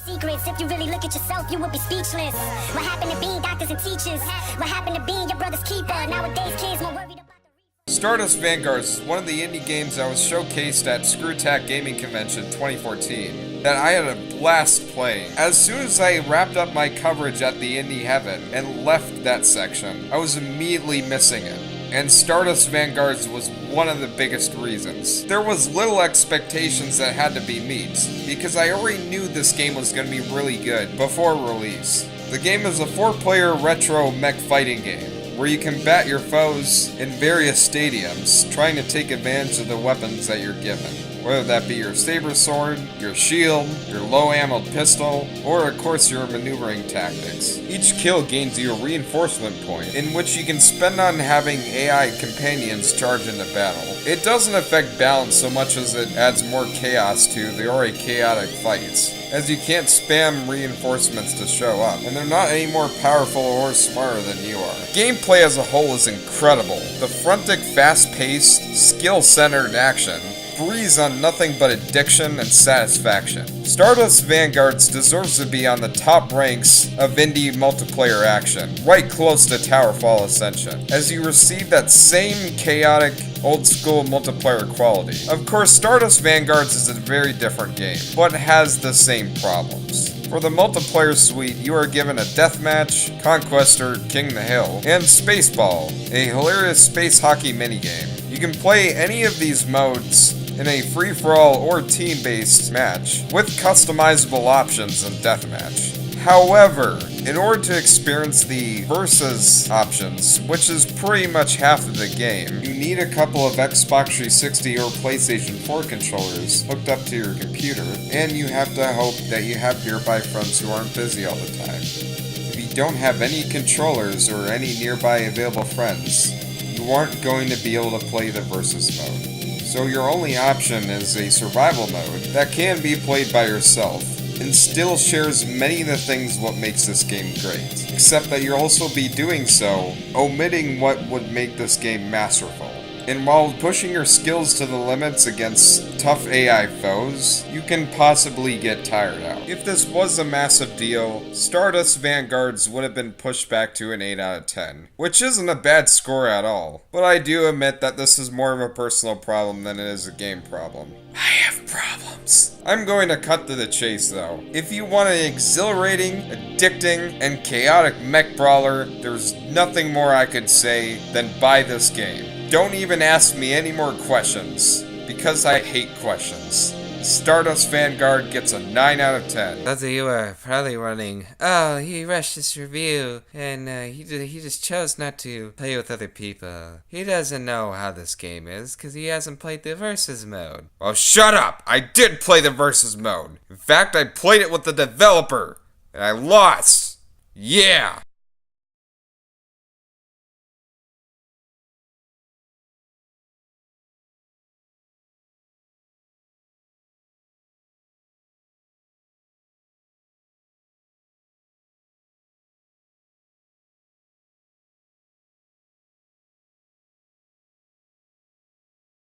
Secrets, if you really look at yourself, you would be speechless. What happened to being doctors and teachers? What happened to being your brother's keeper? Nowadays, kids more worried about the Stardust Vanguards is one of the indie games that was showcased at ScrewTac Gaming Convention 2014 that I had a blast playing. As soon as I wrapped up my coverage at the Indie Heaven and left that section, I was immediately missing it. And Stardust Vanguards was one of the biggest reasons. There was little expectations that had to be met, because I already knew this game was going to be really good before release. The game is a 4-player retro mech fighting game, where you combat your foes in various stadiums, trying to take advantage of the weapons that you're given. Whether that be your saber sword, your shield, your low-ammo pistol, or of course your maneuvering tactics. Each kill gains you a reinforcement point, in which you can spend on having AI companions charge into battle. It doesn't affect balance so much as it adds more chaos to the already chaotic fights, as you can't spam reinforcements to show up, and they're not any more powerful or smarter than you are. Gameplay as a whole is incredible. The frantic, fast-paced, skill-centered action breeze on nothing but addiction and satisfaction. Stardust Vanguards deserves to be on the top ranks of indie multiplayer action, right close to Towerfall Ascension, as you receive that same chaotic, old-school multiplayer quality. Of course, Stardust Vanguards is a very different game, but has the same problems. For the multiplayer suite, you are given a deathmatch, Conquester, King the Hill, and Spaceball, a hilarious space hockey minigame. You can play any of these modes in a free-for-all or team-based match, with customizable options in deathmatch. However, in order to experience the versus options, which is pretty much half of the game, you need a couple of Xbox 360 or PlayStation 4 controllers hooked up to your computer, and you have to hope that you have nearby friends who aren't busy all the time. If you don't have any controllers or any nearby available friends, you aren't going to be able to play the versus mode. So your only option is a survival mode that can be played by yourself, and still shares many of the things what makes this game great, except that you'll also be doing so, omitting what would make this game masterful. And while pushing your skills to the limits against tough AI foes, you can possibly get tired out. If this was a massive deal, Stardust Vanguards would have been pushed back to an 8 out of 10, which isn't a bad score at all. But I do admit that this is more of a personal problem than it is a game problem. I have problems. I'm going to cut to the chase though. If you want an exhilarating, addicting, and chaotic mech brawler, there's nothing more I could say than buy this game. Don't even ask me any more questions, because I hate questions. Stardust Vanguard gets a 9 out of 10. Although you are probably running, oh, he rushed this review, and he just chose not to play with other people. He doesn't know how this game is, because he hasn't played the versus mode. Well, shut up! I did play the versus mode. In fact, I played it with the developer, and I lost. Yeah!